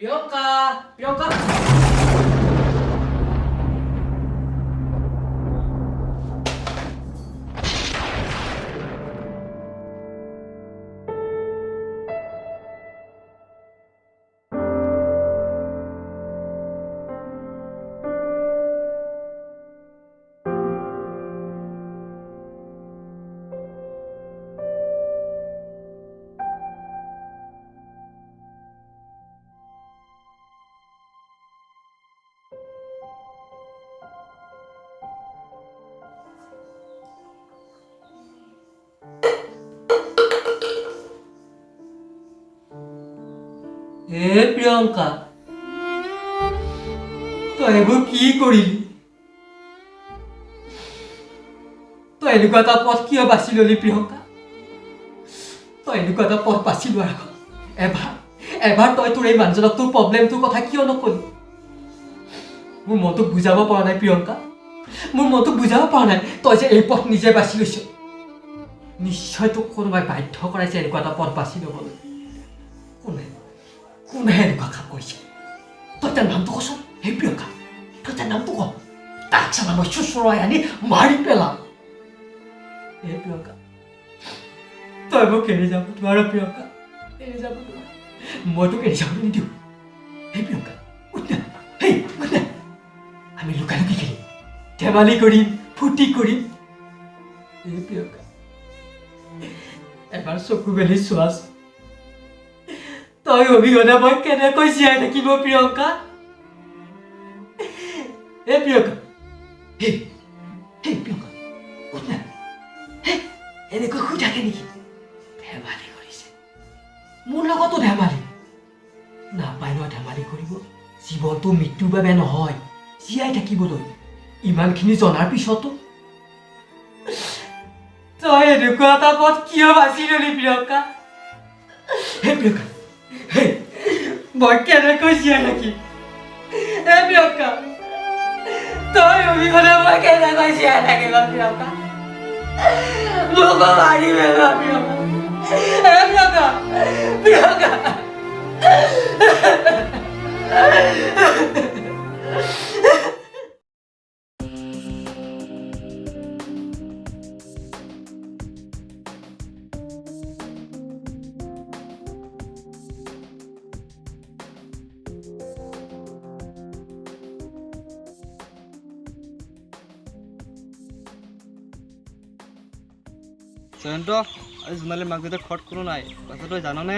প্ৰিয়ঙ্কা প্ৰিয়ঙ্কা প্ৰিয়ঙ্কা তই এইবোৰ কি কৰিলি তই এনেকুৱা এটা পথ কিয় বাছি ললি প্ৰিয়ঙ্কা তই এনেকুৱা এটা পথ বাছি লোৱাৰ আগত এবাৰ তই তোৰ এই মানুহজনক তোৰ প্ৰব্লেমটোৰ কথা কিয় নকলি মোৰ মনটোক বুজাব পৰা নাই প্ৰিয়ঙ্কা মোৰ মনটোক বুজাব পৰা নাই তই যে এই পথ নিজে বাছি লৈছ নিশ্চয় তোক কোনোবাই বাধ্য কৰাইছে এনেকুৱা এটা পথ বাছি ল'বলৈ কোনে এনেকুৱা কাম কৰিছে তই তাৰ নামটো কচোন হে প্ৰিয়ঙ্কা তই তাৰ নামটো ক তাক চালা মই চুচৰাই আনি মাৰি পেলাম হে প্ৰিয়ঙ্কা তই মোক এৰি যাব নোৱাৰ প্ৰিয়ঙ্কা এৰি যাব নোৱাৰ মই তোক এৰি যাব নিদিওঁ হে প্ৰিয়ঙ্কা উঠ না আমি লুকাই লুকি খেলিম ধেমালি কৰিম ফূৰ্তি কৰিম হে প্ৰিয়ঙ্কা এবাৰ চকু মেলি চোৱাচোন তই অভিজ্ঞতা মই কেনেকৈ জীয়াই থাকিব প্ৰিয়ঙ্কা হে প্ৰিয়ঙ্কা হে প্ৰিয়ঙ্কা উঠ না এনেকৈ শুই থাকে নেকি ধেমালি কৰিছে মোৰ লগতো ধেমালি নাপায় নহয় ধেমালি কৰিব জীৱনটো মৃত্যুৰ বাবে নহয় জীয়াই থাকিবলৈ ইমানখিনি জনাৰ পিছতো তই এনেকুৱা এটা পথ কিয় বাছি ললি প্ৰিয়ঙ্কা হে প্ৰিয়ঙ্কা মই কেনেকৈ জীয়াই থাকিম হে প্ৰিয়ঙ্কা তই অভিজ্ঞতা মই কেনেকৈ জীয়াই থাকিম প্ৰিয়ঙ্কা মোক মাৰি পেলোৱা প্ৰিয়ঙ্কা হে প্ৰিয়ঙ্কা প্ৰিয়ঙ্কা জয়ন্ত আজি জোনালীৰ মাক দেউতাক ঘৰত কোনো নাই কথা তই জাননে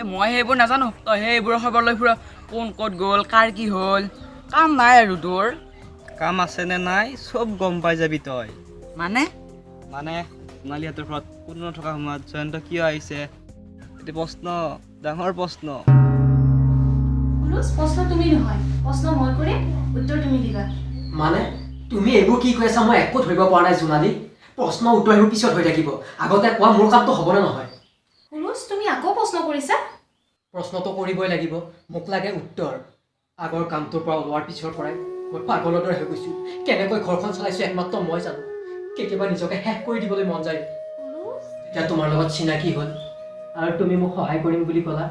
মই সেইবোৰ নাজানো তই সেইবোৰৰ খবৰ লৈ ফুৰ কোন ক'ত গ'ল কাৰ কি হ'ল কাম নাই আৰু তোৰ কাম আছে নে নাই চব গম পাই যাবি তই মানে জোনালীহঁতৰ ঘৰত কোনো নথকা সময়ত জয়ন্ত কিয় আহিছে এইটো প্ৰশ্ন ডাঙৰ প্ৰশ্ন প্ৰশ্ন তুমি নহয় প্ৰশ্ন মই কৰিম উত্তৰ তুমি দিবা মানে তুমি এইবোৰ কি কৈ আছা মই একো ধৰিব পৰা নাই জোনালী প্ৰশ্ন উত্তৰ এইবোৰ পিছত হৈ থাকিব আগতে কোৱা মোৰ কামটো হ'বনে নহয় পুৰুষ তুমি আকৌ প্ৰশ্ন কৰিছা প্ৰশ্নটো কৰিবই লাগিব মোক লাগে উত্তৰ আগৰ কামটোৰ পৰা ওলোৱাৰ পিছৰ পৰাই মই পাগলৰ দৰে হৈ গৈছোঁ কেনেকৈ ঘৰখন চলাইছোঁ একমাত্ৰ মই জানো কেতিয়াবা নিজকে শেষ কৰি দিবলৈ মন যায় তেতিয়া তোমাৰ লগত চিনাকি হ'ল আৰু তুমি মোক সহায় কৰিম বুলি ক'লা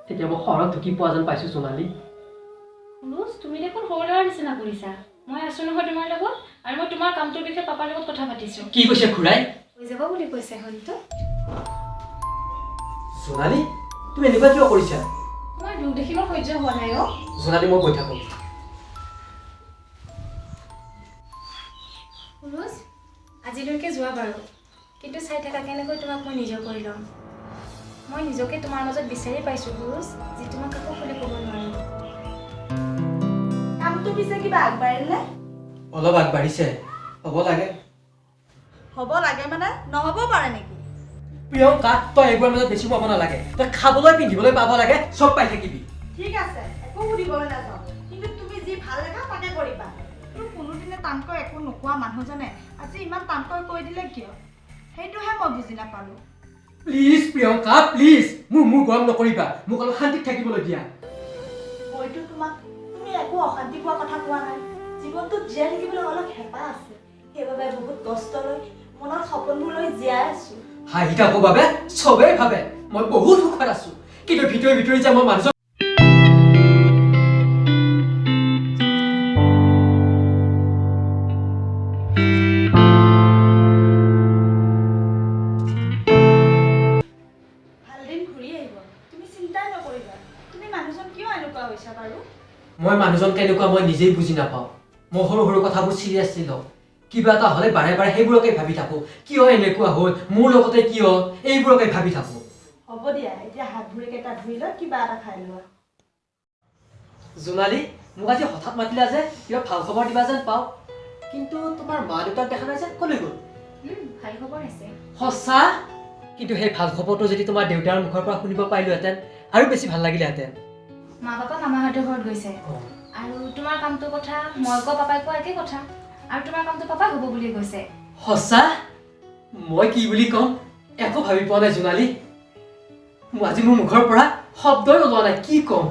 তেতিয়া মই সৰহ ঢুকি পোৱা যেন পাইছোঁ জোনালী পুৰুষ তুমি দেখোন সৰু ল'ৰাৰ নিচিনা কৰিছা মই আছোঁ নহয় তোমাৰ লগত আৰু মই তোমাৰ কামটোৰ বিষয়ে পাপাৰ লগত কথা পাতিছোঁ কি কৈছে খুৰাই হৈ যাব বুলি কৈছে হয়তো জোনালী তুমি এনেকুৱা কিয় কৰিছা তোমাৰ দুখ দেখিব সহ্য হোৱা নাই অ' জোনালী মই গৈ থাকোঁ পুৰুষ আজিলৈকে যোৱা বাৰু কিন্তু চাই থাকা কেনেকৈ তোমাক মই নিজৰ কৰি ল'ম মই নিজকে তোমাৰ মাজত বিচাৰি পাইছোঁ পুৰুষ যি তোমাক কাকো খুলি ক'ব নোৱাৰিম কামটো পিছে কিবা আগবাঢ়িলে অলপ আগবাঢ়িছে হ'ব লাগে হ'ব লাগে মানে নহ'ব পাৰে নেকি প্ৰিয়ঙ্কা তই এইবোৰৰ মাজত বেছি পাব নালাগে তই খাবলৈ পিন্ধিবলৈ পাব লাগে চব পাই থাকিবি ঠিক আছে একো সুধিবলৈ নাযাওঁ কিন্তু তুমি যি ভাল দেখা তাকে কৰিবা তোৰ কোনোদিনে টানকৈ একো নোকোৱা মানুহজনে আজি ইমান টানকৈ কৈ দিলে কিয় সেইটোহে মই বুজি নাপালোঁ প্লিজ প্ৰিয়ঙ্কা প্লিজ মোৰ গৰম নকৰিবা মোক অলপ শান্তিত থাকিবলৈ দিয়া মইতো তোমাক তুমি একো অশান্তি পোৱা কথা কোৱা নাই জীৱনটোত জীয়াই থাকিবলৈ অলপ হেঁপাহ আছে সেইবাবে বহুত কষ্ট লৈ মনত সপোনবোৰ লৈ জীয়াই আছোঁ হাঁহি থাকোঁ বাবে চবেই ভাবে মই বহুত সুখত আছোঁ কিন্তু ভিতৰি ভিতৰি যে মই মানুহজন এনেকুৱা হৈছা বাৰু মই মানুহজন কেনেকুৱা মই নিজেই বুজি নাপাওঁ মই সৰু সৰু কথাবোৰ চিৰিয়াছলি লওঁ কিবা এটা হ'লে বাৰে বাৰে সেইবোৰকে ভাবি থাকোঁ কিয় এনেকুৱা হ'ল মোৰ লগতে কিয় এইবোৰকে ভাবি থাকোঁ হ'ব দিয়া এতিয়া হাত ভৰিকেইটা ধুই লৈ কিবা এটা খাই লোৱা জোনালী মোক আজি হঠাৎ মাতিলা যে কিবা ভাল খবৰ দিবা যেন পাওঁ কিন্তু তোমাৰ মা দেউতাক দেখা নাই যে ক'লৈ গ'ল ভাল খবৰ আছে সঁচা কিন্তু সেই ভাল খবৰটো যদি তোমাৰ দেউতাৰ মুখৰ পৰা শুনিব পাৰিলোহেঁতেন আৰু বেছি ভাল লাগিলেহেঁতেন মা পাপা মামাহঁতৰ ঘৰত গৈছে আৰু তোমাৰ কামটোৰ কথা মই কোৱা পাপাই কোৱা একে কথা আৰু তোমাৰ কামটো পাপাই হ'ব বুলি কৈছে সঁচা মই কি বুলি ক'ম একো ভাবি পোৱা নাই জোনালী আজি মোৰ মুখৰ পৰা শব্দই ওলোৱা নাই কি ক'ম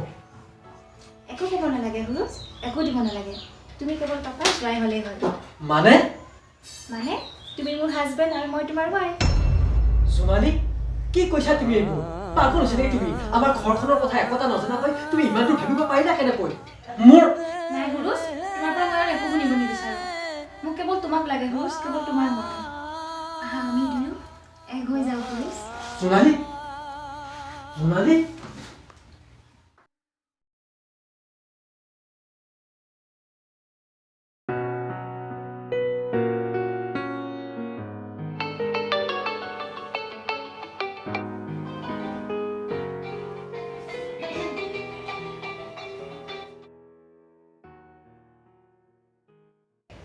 একো ক'ব নালাগে হুৰুজ একো দিব নালাগে তুমি কেৱল পাপাৰ জোৱাই হ'লেই হ'ল মানে মানে তুমি মোৰ হাজবেণ্ড আৰু মই তোমাৰ ৱাইফ জোনালী কি কৈছা তুমি এইবোৰ পাগল হৈছে নেকি তুমি আমাৰ ঘৰখনৰ কথা একতা নজনাকৈ তুমি ইমান দূৰ ভাবিব পাৰিলা কেনেকৈ মোৰ নাই হুৰুজ তোমাৰ পৰা মই আৰু একো শুনিব নিবিচাৰোঁ মোক কেৱল তোমাক লাগে হুৰুজ কেৱল তোমাৰ মৰম আহা আমি দুয়ো এক হৈ যাওঁ হুৰুজ জোনালী জোনালী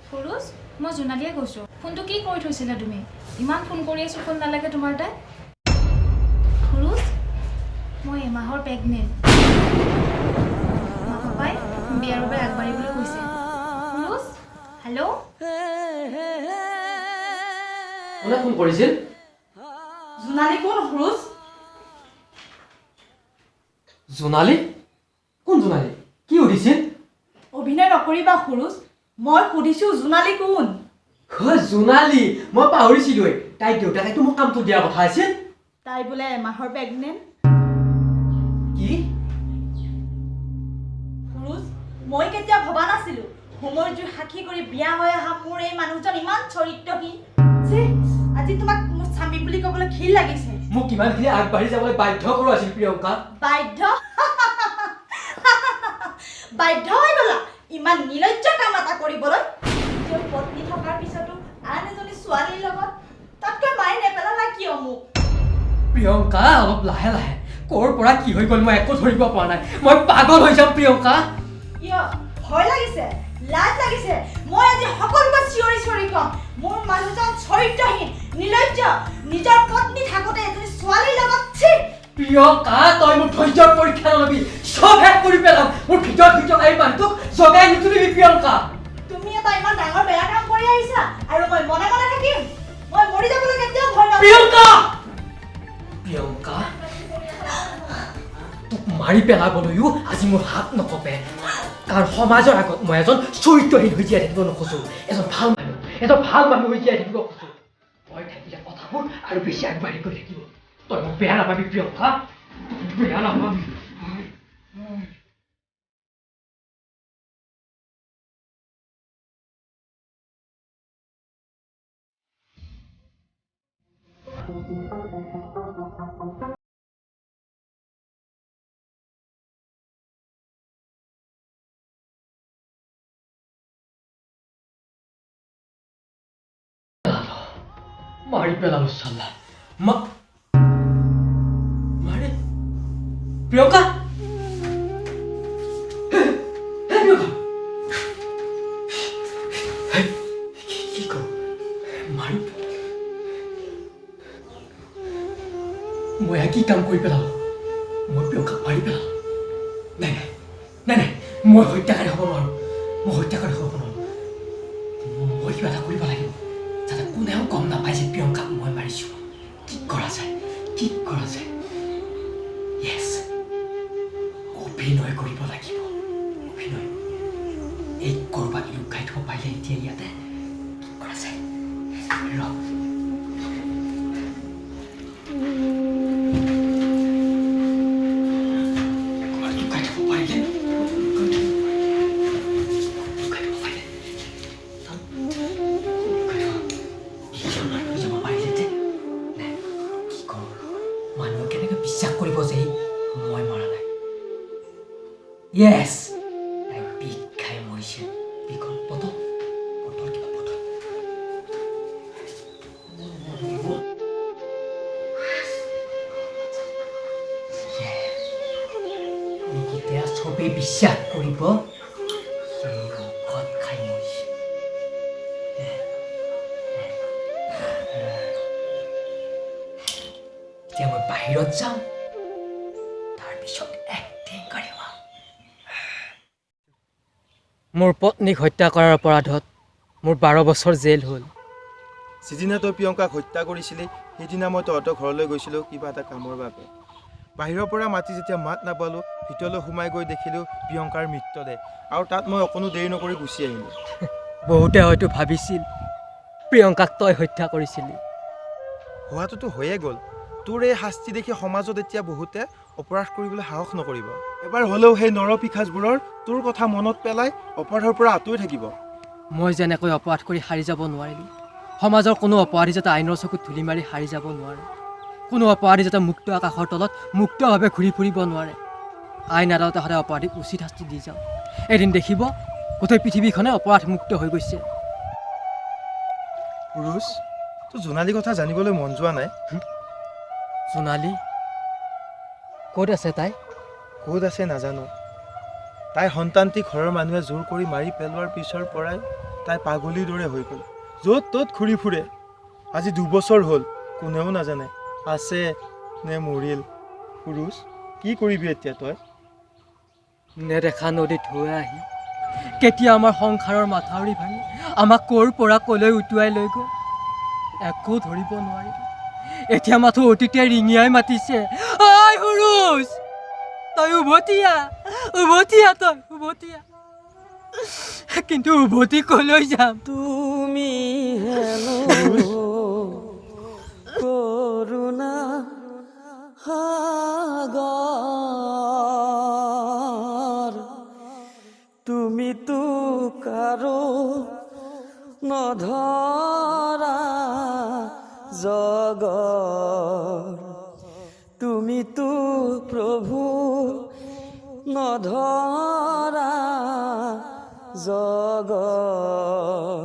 হুৰুজ মই জোনালীয়ে কৈছোঁ ফোনটো কি কৰি থৈছিলা তুমি ইমান ফোন কৰি আছোঁ ফোন নালাগে তোমাৰ তাত হুৰুজ মই এমাহৰ প্ৰেগনেণ্ট মা পাপাই বিয়াৰ বাবে আগবাঢ়িবলৈ কৈছে হুৰুজ হেল্ল' কোনে ফোন কৰিছিল জোনালী কোন হুৰুজ জোনালী কোন জোনালী কি সুধিছিল অভিনয় নকৰিবা হুৰুজ মই সুধিছোঁ জোনালী কোন জোনালী মই পাহৰিছিলোঁৱে তাইৰ দেউতাকেতো মোক কামটো দিয়াৰ কথা আছিল তাই বোলে এমাহৰ প্ৰেগনেণ্ট কি হুৰুজ মই কেতিয়া ভবা নাছিলোঁ হোমৰ জুই সাক্ষী কৰি বিয়া হৈ অহা মোৰ এই মানুহজন ইমান চৰিত্ৰহীন যে আজি তোমাক মোৰ স্বামী বুলি ক'বলৈ ঘিণ লাগিছে মোক কিমানখিনি আগবাঢ়ি যাবলৈ বাধ্য কৰোৱাইছিল প্ৰিয়ংকা বাধ্য বাধ্য হৈ গ'লা ইমান নিৰ্লজ্জ কাম এটা কৰিবলৈ নিজৰ পত্নী থকাৰ পিছতো আন এজনী ছোৱালীৰ লগত তাতকৈ মাৰি নেপেলালা কিয় মোক প্ৰিয়ংকা অলপ লাহে লাহে ক'ৰ পৰা কি হৈ গ'ল মই একো ধৰিব পৰা নাই মই পাগল হৈ যাম প্ৰিয়ংকা কিয় ভয় লাগিছে লাজ লাগিছে মই আজি সকলোকে চিঞৰি চিঞৰি ক'ম মোৰ মানুহজন চৰিত্ৰহীন নিৰ্লজ্জ নিজৰ পত্নী থাকোঁতে এজনী ছোৱালীৰ লগত ছি প্ৰিয়ংকা তই মোক ধৈৰ্যৰ পৰীক্ষা নলবি চব শেষ কৰি পেলাম মোৰ ভিতৰত ভিতৰত এই মানুহটোক জগাই নুতুলিবি প্ৰিয়ংকা তুমি এটা ইমান ডাঙৰ বেয়া কাম কৰি আহিছা আৰু মই মনে মনে থাকিম মই মৰি যাবলৈ কেতিয়াও ভয় নকৰোঁ প্ৰিয়ংকা প্ৰিয়ংকা তোক মাৰি পেলাবলৈও আজি মোৰ হাত নকপে কাৰণ সমাজৰ আগত মই এজন চৰিত্ৰহীন হৈ জীয়াই থাকিব নোখোজোঁ এজন ভাল মানুহ হৈ জীয়াই থাকিব খোজোঁ তই থাকিলে কথাবোৰ আৰু বেছি আগবাঢ়ি গৈ থাকিব তই মোক বেয়া নাপাবি প্ৰিয়ংকা বেয়া নাপাবি মাৰি পেলালো চাল্লা মাৰি প্ৰিয়ংকা কি কৰো মাৰি মই কি কাম কৰি পেলালো মই প্ৰিয়ংকাক মাৰি পেলালো নাই নাই নাই নাই মই হত্যাকাৰী হ'ব নোৱাৰো মই কিবা এটা কৰিব লাগিব যাতে কোনেও গম নাপায় যে প্ৰিয়ংকাক মই মাৰিছোঁ কি কৰা যায় য়েছ অভিনয় কৰিব লাগিব অভিনয় এই ক'ৰবাত লুকাই থ'ব পাৰিলে এতিয়া ইয়াতে কি কৰা যায় লুকাই থ'ব পাৰিলে মানুহক কেনেকৈ বিশ্বাস কৰিব যে মই মৰা নাই য়েছ তাই বিষ খাই মৰিছিল বিকল বটল বটল কিবা বটল এতিয়া চবেই বিশ্বাস কৰিব সেই ঔষধ খাই মৰিছে এতিয়া মই বাহিৰত যাম তাৰপিছত এক্টিং কৰিম মোৰ পত্নীক হত্যা কৰাৰ অপৰাধত মোৰ 12 বছৰ জেল হ'ল যিদিনা তই প্ৰিয়ংকাক হত্যা কৰিছিলি সেইদিনা মই তহঁতৰ ঘৰলৈ গৈছিলোঁ কিবা এটা কামৰ বাবে বাহিৰৰ পৰা মাতি যেতিয়া মাত নাপালোঁ ভিতৰলৈ সোমাই গৈ দেখিলোঁ প্ৰিয়ংকাৰ মৃতদেহ আৰু তাত মই অকণো দেৰি নকৰি গুচি আহিলোঁ বহুতে হয়তো ভাবিছিল প্ৰিয়ংকাক তই হত্যা কৰিছিলি হোৱাটোতো হৈয়ে গ'ল তোৰ এই শাস্তি দেখি সমাজত এতিয়া বহুতে অপৰাধ কৰিবলৈ সাহস নকৰিব এবাৰ হ'লেও সেই নৰপিশাচবোৰৰ তোৰ কথা মনত পেলাই অপৰাধৰ পৰা আঁতৰি থাকিব মই যেনেকৈ অপৰাধ কৰি সাৰি যাব নোৱাৰিলোঁ সমাজৰ কোনো অপৰাধী যাতে আইনৰ চকুত ধূলি মাৰি সাৰি যাব নোৱাৰে কোনো অপৰাধী যাতে মুক্ত আকাশৰ তলত মুক্তভাৱে ঘূৰি ফুৰিব নোৱাৰে আইন আদালতে সদায় অপৰাধীক উচিত শাস্তি দি যাওঁ এদিন দেখিব গোটেই পৃথিৱীখনে অপৰাধ মুক্ত হৈ গৈছে পুৰুষ তোৰ জোনালীৰ কথা জানিবলৈ মন যোৱা নাই সোণালী ক'ত আছে তাই ক'ত আছে নাজানো তাইৰ সন্তানটি ঘৰৰ মানুহে জোৰ কৰি মাৰি পেলোৱাৰ পিছৰ পৰাই তাই পাগলীৰ দৰে হৈ গ'ল য'ত ত'ত ঘূৰি ফুৰে আজি 2 বছৰ হ'ল কোনেও নাজানে আছে নে মৰিল পুৰুষ কি কৰিবি এতিয়া তই নেদেখা নদীত হৈ আহি কেতিয়া আমাৰ সংসাৰৰ মাথাউৰি ভাঙি আমাক ক'ৰ পৰা ক'লৈ উটুৱাই লৈ গ'ল একো ধৰিব নোৱাৰি এতিয়া মাথো অতীতে ৰিঙিয়াই মাতিছে ঐ সুৰুজ তই উভতিয়া তই উভতিয়া কিন্তু উভতি ক'লৈ যাম তুমি হেনো করুণা সাগর তুমি তো কারো নধরা জগর তুমি তো প্রভু নধরা জগর